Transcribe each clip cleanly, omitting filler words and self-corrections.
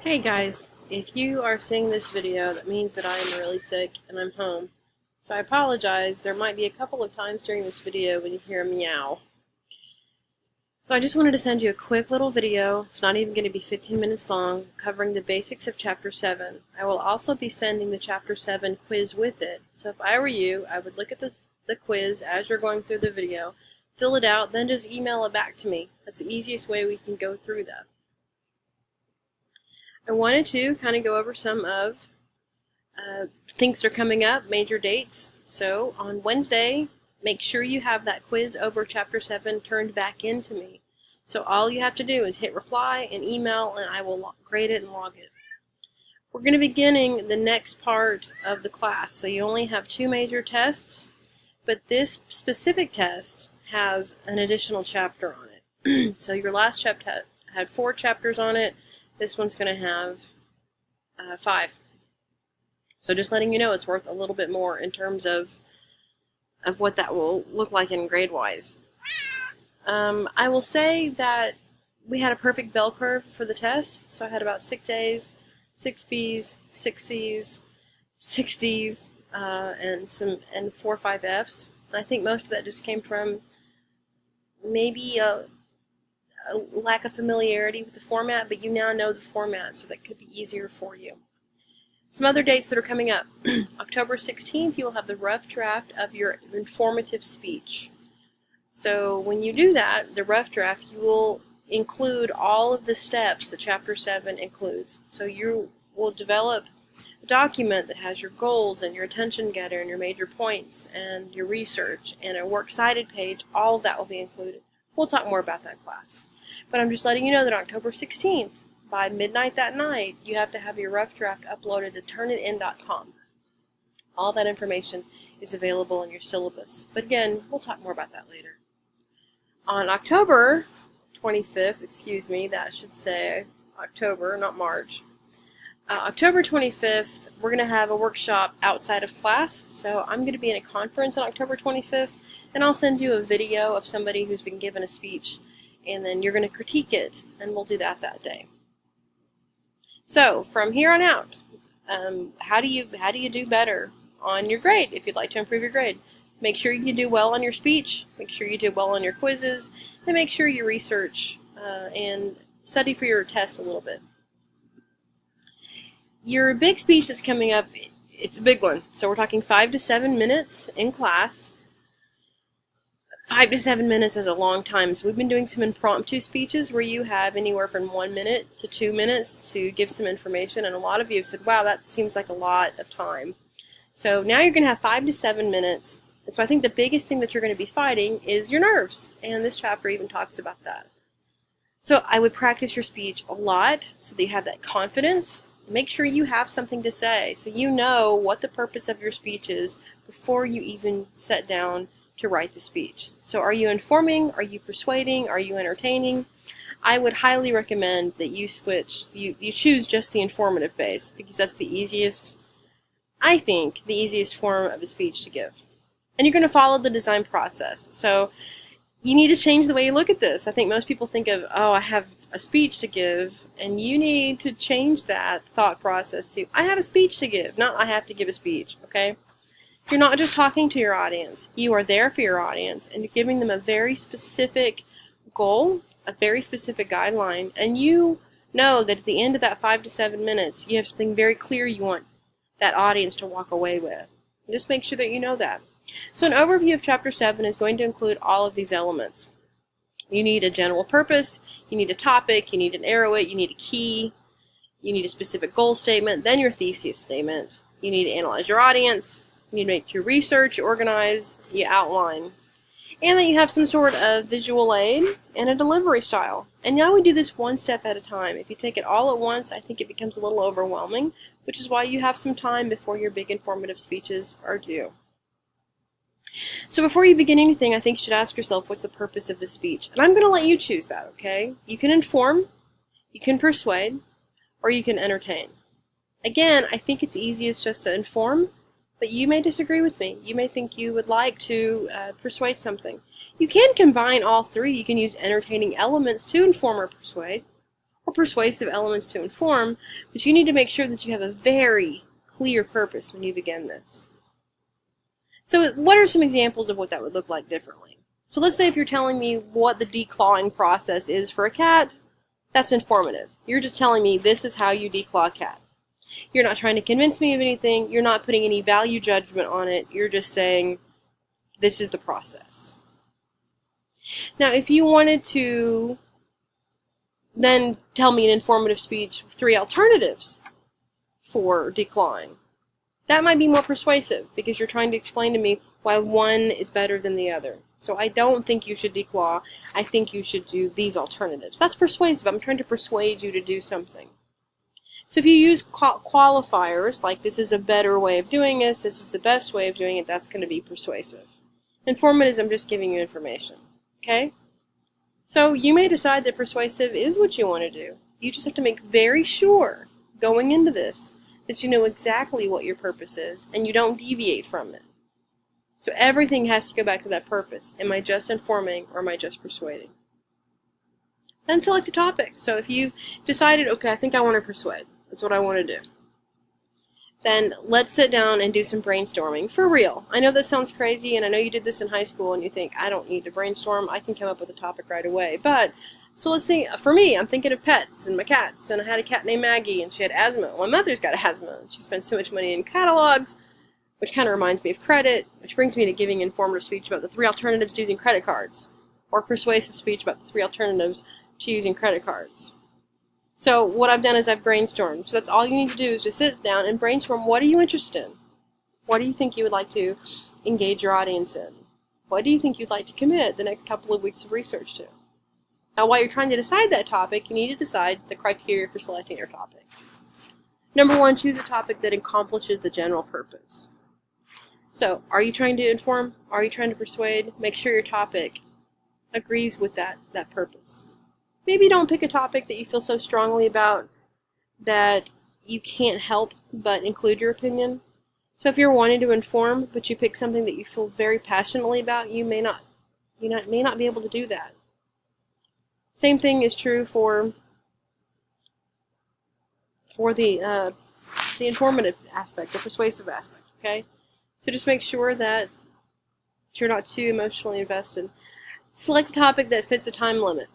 Hey guys, if you are seeing this video, that means that I am really sick and I'm home. So I apologize, there might be a couple of times during this video when you hear a meow. So I just wanted to send you a quick little video, it's not even going to be 15 minutes long, covering the basics of Chapter 7. I will also be sending the Chapter 7 quiz with it. So if I were you, I would look at the quiz as you're going through the video, fill it out, then just email it back to me. That's the easiest way we can go through that. I wanted to kind of go over some of things that are coming up, major dates. So on Wednesday, make sure you have that quiz over Chapter 7 turned back into me. So all you have to do is hit reply and email, and I will grade it and log it. We're going to be beginning the next part of the class. So you only have 2 major tests, but this specific test has an additional chapter on it. So your last chapter had 4 chapters on it. This one's going to have 5. So just letting you know, it's worth a little bit more in terms of what that will look like in grade-wise. I will say that we had a perfect bell curve for the test. So I had about 6 A's, 6 B's, 6 C's, 6 D's, and 4 or 5 F's. And I think most of that just came from maybe a lack of familiarity with the format, but you now know the format, so that could be easier for you. Some other dates that are coming up. October 16th, you will have the rough draft of your informative speech. So when you do that, the rough draft, you will include all of the steps that Chapter 7 includes. So you will develop a document that has your goals and your attention getter and your major points and your research and a works cited page. All of that will be included. We'll talk more about that in class. But I'm just letting you know that October 16th, by midnight that night, you have to have your rough draft uploaded to turnitin.com. All that information is available in your syllabus. But again, we'll talk more about that later. On October 25th, that should say October, not March. October 25th, we're going to have a workshop outside of class. So I'm going to be in a conference on October 25th, and I'll send you a video of somebody who's been given a speech, and then you're going to critique it, and we'll do that day. So from here on out, how do you do better on your grade if you'd like to improve your grade? Make sure you do well on your speech, make sure you do well on your quizzes, and make sure you research and study for your test a little bit. Your big speech that's coming up, it's a big one. So we're talking 5 to 7 minutes in class. 5 to 7 minutes is a long time. So we've been doing some impromptu speeches where you have anywhere from 1 minute to 2 minutes to give some information. And a lot of you have said, wow, that seems like a lot of time. So now you're going to have 5 to 7 minutes. And so I think the biggest thing that you're going to be fighting is your nerves. And this chapter even talks about that. So I would practice your speech a lot so that you have that confidence. Make sure you have something to say so you know what the purpose of your speech is before you even sit down to write the speech. So are you informing? Are you persuading? Are you entertaining? I would highly recommend that you you choose just the informative base, because that's the easiest, I think, the easiest form of a speech to give. And you're going to follow the design process. So you need to change the way you look at this. I think most people think of, oh, I have a speech to give, and you need to change that thought process to, I have a speech to give, not I have to give a speech, okay? You're not just talking to your audience. You are there for your audience, and you're giving them a very specific goal, a very specific guideline, and you know that at the end of that 5 to 7 minutes, you have something very clear you want that audience to walk away with. And just make sure that you know that. So an overview of Chapter 7 is going to include all of these elements. You need a general purpose, you need a topic, you need an arrow it, you need a key, you need a specific goal statement, then your thesis statement. You need to analyze your audience, you need to make your research, you organize, you outline. And then you have some sort of visual aid and a delivery style. And now we do this one step at a time. If you take it all at once, I think it becomes a little overwhelming, which is why you have some time before your big informative speeches are due. So before you begin anything, I think you should ask yourself, what's the purpose of this speech? And I'm going to let you choose that, okay? You can inform, you can persuade, or you can entertain. Again, I think it's easiest just to inform, but you may disagree with me. You may think you would like to persuade something. You can combine all three. You can use entertaining elements to inform or persuade, or persuasive elements to inform, but you need to make sure that you have a very clear purpose when you begin this. So what are some examples of what that would look like differently? So let's say if you're telling me what the declawing process is for a cat, that's informative. You're just telling me this is how you declaw a cat. You're not trying to convince me of anything. You're not putting any value judgment on it. You're just saying this is the process. Now, if you wanted to then tell me in informative speech 3 alternatives for declawing, that might be more persuasive because you're trying to explain to me why one is better than the other. So I don't think you should declaw. I think you should do these alternatives. That's persuasive. I'm trying to persuade you to do something. So if you use qualifiers, like this is a better way of doing this is the best way of doing it, that's going to be persuasive. Informative, I'm just giving you information. Okay? So you may decide that persuasive is what you want to do. You just have to make very sure, going into this, that you know exactly what your purpose is, and you don't deviate from it. So everything has to go back to that purpose. Am I just informing, or am I just persuading? Then select a topic. So if you've decided, okay, I think I want to persuade. That's what I want to do. Then let's sit down and do some brainstorming. For real. I know that sounds crazy, and I know you did this in high school, and you think, I don't need to brainstorm. I can come up with a topic right away. But, so let's see, for me, I'm thinking of pets and my cats, and I had a cat named Maggie, and she had asthma. My mother's got asthma, and she spends too much money in catalogs, which kind of reminds me of credit, which brings me to giving informative speech about the 3 alternatives to using credit cards, or persuasive speech about the 3 alternatives to using credit cards. So what I've done is I've brainstormed. So that's all you need to do is just sit down and brainstorm. What are you interested in? What do you think you would like to engage your audience in? What do you think you'd like to commit the next couple of weeks of research to? Now, while you're trying to decide that topic, you need to decide the criteria for selecting your topic. Number 1, choose a topic that accomplishes the general purpose. So, are you trying to inform? Are you trying to persuade? Make sure your topic agrees with that purpose. Maybe don't pick a topic that you feel so strongly about that you can't help but include your opinion. So if you're wanting to inform, but you pick something that you feel very passionately about, you may not be able to do that. Same thing is true for the informative aspect, the persuasive aspect. Okay, so just make sure that you're not too emotionally invested. Select a topic that fits the time limit.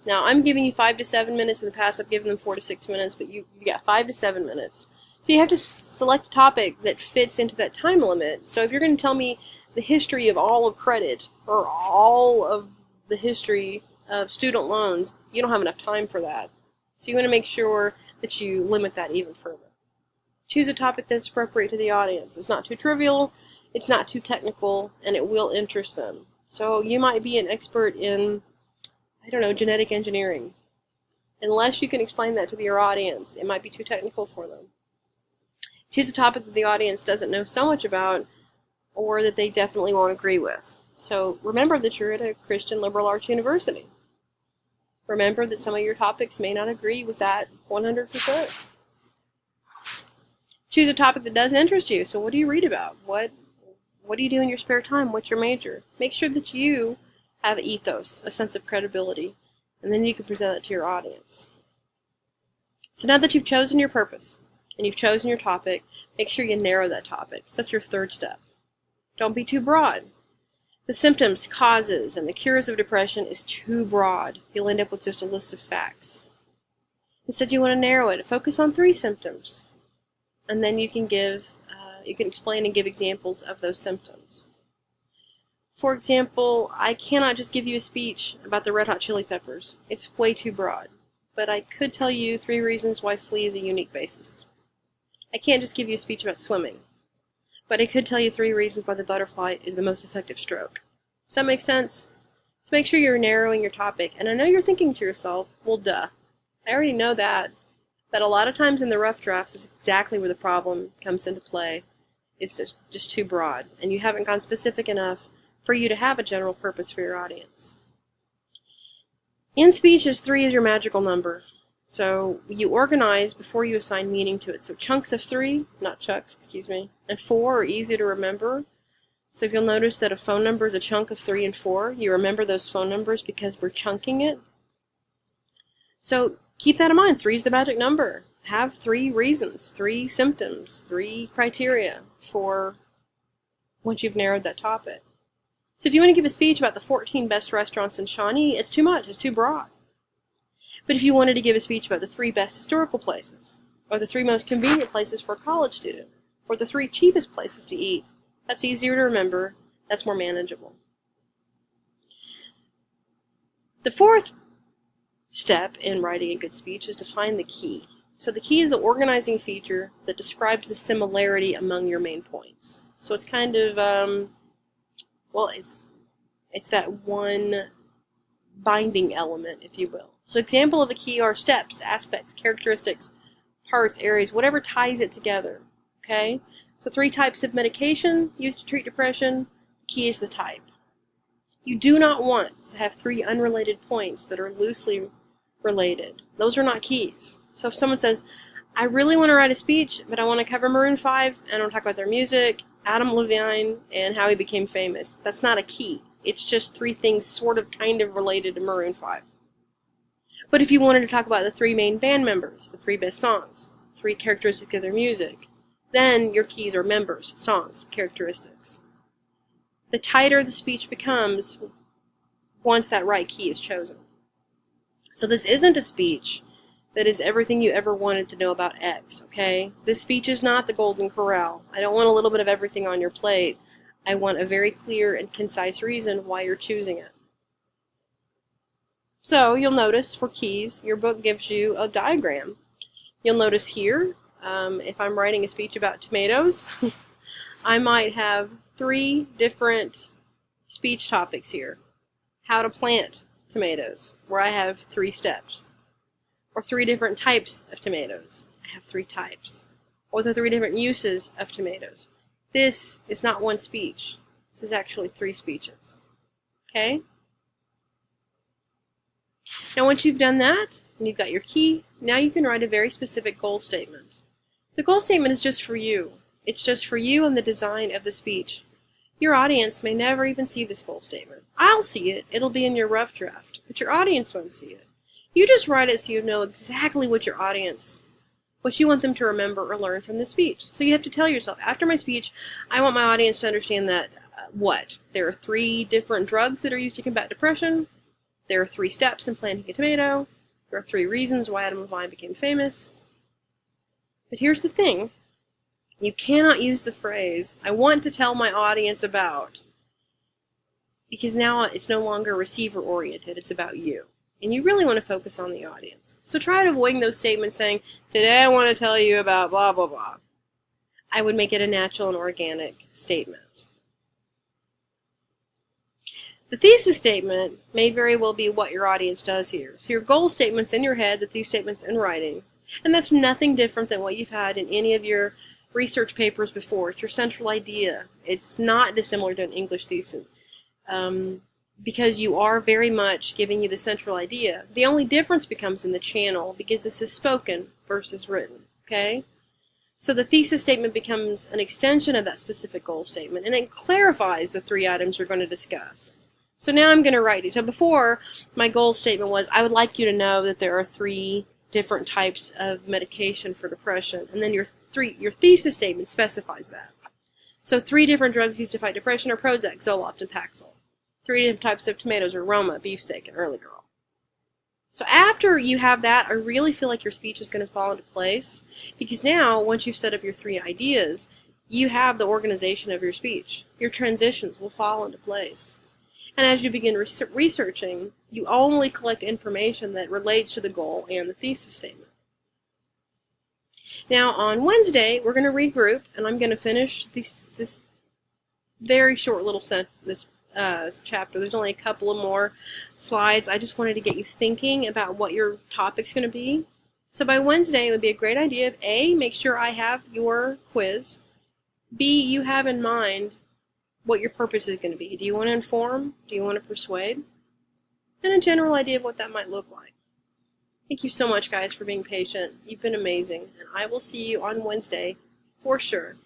Now, I'm giving you 5 to 7 minutes. In the past, I've given them 4 to 6 minutes, but you got 5 to 7 minutes. So you have to select a topic that fits into that time limit. So if you're going to tell me the history of all of credit, or all of the history of student loans, you don't have enough time for that. So you want to make sure that you limit that even further. Choose a topic that's appropriate to the audience. It's not too trivial, it's not too technical, and it will interest them. So you might be an expert in, I don't know, genetic engineering. Unless you can explain that to your audience, it might be too technical for them. Choose a topic that the audience doesn't know so much about, or that they definitely won't agree with. So remember that you're at a Christian liberal arts university. Remember that some of your topics may not agree with that 100%. Choose a topic that does interest you. So what do you read about? What do you do in your spare time? What's your major? Make sure that you have ethos, a sense of credibility, and then you can present it to your audience. So now that you've chosen your purpose and you've chosen your topic, make sure you narrow that topic. So that's your 3rd step. Don't be too broad. The symptoms, causes, and the cures of depression is too broad. You'll end up with just a list of facts. Instead, you want to narrow it. Focus on 3 symptoms, and then you can explain and give examples of those symptoms. For example, I cannot just give you a speech about the Red Hot Chili Peppers. It's way too broad. But I could tell you 3 reasons why Flea is a unique bassist. I can't just give you a speech about swimming. But I could tell you 3 reasons why the butterfly is the most effective stroke. Does that make sense? So make sure you're narrowing your topic. And I know you're thinking to yourself, well, duh. I already know that. But a lot of times in the rough drafts is exactly where the problem comes into play. It's just too broad, and you haven't gone specific enough for you to have a general purpose for your audience. In speeches, 3 is your magical number. So you organize before you assign meaning to it. So chunks of 3, not chucks, excuse me, and 4 are easy to remember. So if you'll notice that a phone number is a chunk of 3 and 4, you remember those phone numbers because we're chunking it. So keep that in mind. 3 is the magic number. Have 3 reasons, 3 symptoms, 3 criteria for once you've narrowed that topic. So if you want to give a speech about the 14 best restaurants in Shawnee, it's too much. It's too broad. But if you wanted to give a speech about the 3 best historical places, or the 3 most convenient places for a college student, or the 3 cheapest places to eat, that's easier to remember. That's more manageable. The 4th step in writing a good speech is to find the key. So the key is the organizing feature that describes the similarity among your main points. So it's kind of, it's that one binding element, if you will. So example of a key are steps, aspects, characteristics, parts, areas, whatever ties it together. Okay? So 3 types of medication used to treat depression. The key is the type. You do not want to have 3 unrelated points that are loosely related. Those are not keys. So if someone says, I really want to write a speech, but I want to cover Maroon 5, and I want to talk about their music, Adam Levine, and how he became famous, that's not a key. It's just 3 things sort of kind of related to Maroon 5. But if you wanted to talk about the 3 main band members, the 3 best songs, 3 characteristics of their music, then your keys are members, songs, characteristics. The tighter the speech becomes once that right key is chosen. So this isn't a speech that is everything you ever wanted to know about X, okay? This speech is not the Golden Corral. I don't want a little bit of everything on your plate. I want a very clear and concise reason why you're choosing it. So you'll notice for keys, your book gives you a diagram. You'll notice here, if I'm writing a speech about tomatoes, I might have 3 different speech topics here. How to plant tomatoes, where I have 3 steps. Or 3 different types of tomatoes. I have 3 types. Or the 3 different uses of tomatoes. This is not one speech. This is actually 3 speeches. Okay? Now once you've done that, and you've got your key, now you can write a very specific goal statement. The goal statement is just for you. It's just for you and the design of the speech. Your audience may never even see this goal statement. I'll see it. It'll be in your rough draft, but your audience won't see it. You just write it so you know exactly what you want them to remember or learn from the speech. So you have to tell yourself, after my speech, I want my audience to understand that, there are 3 different drugs that are used to combat depression. There are 3 steps in planting a tomato. There are 3 reasons why Adam Levine became famous. But here's the thing. You cannot use the phrase, I want to tell my audience about, because now it's no longer receiver-oriented. It's about you. And you really want to focus on the audience. So try avoiding those statements saying, today I want to tell you about blah, blah, blah. I would make it a natural and organic statement. The thesis statement may very well be what your audience does here. So your goal statement's in your head, the thesis statement's in writing. And that's nothing different than what you've had in any of your research papers before. It's your central idea. It's not dissimilar to an English thesis. Because you are very much giving you the central idea. The only difference becomes in the channel, because this is spoken versus written, okay? So the thesis statement becomes an extension of that specific goal statement, and it clarifies the 3 items you're going to discuss. So now I'm going to write it. So before, my goal statement was, I would like you to know that there are 3 different types of medication for depression, and then your thesis statement specifies that. So 3 different drugs used to fight depression are Prozac, Zoloft, and Paxil. 3 different types of tomatoes are Roma, beefsteak, and Early Girl. So after you have that, I really feel like your speech is going to fall into place, because now, once you've set up your 3 ideas, you have the organization of your speech. Your transitions will fall into place. And as you begin researching, you only collect information that relates to the goal and the thesis statement. Now, on Wednesday, we're going to regroup, and I'm going to finish this very short little chapter. There's only a couple of more slides. I just wanted to get you thinking about what your topic's going to be. So by Wednesday, it would be a great idea of A, make sure I have your quiz. B, you have in mind what your purpose is going to be. Do you want to inform? Do you want to persuade? And a general idea of what that might look like. Thank you so much, guys, for being patient. You've been amazing. And I will see you on Wednesday for sure.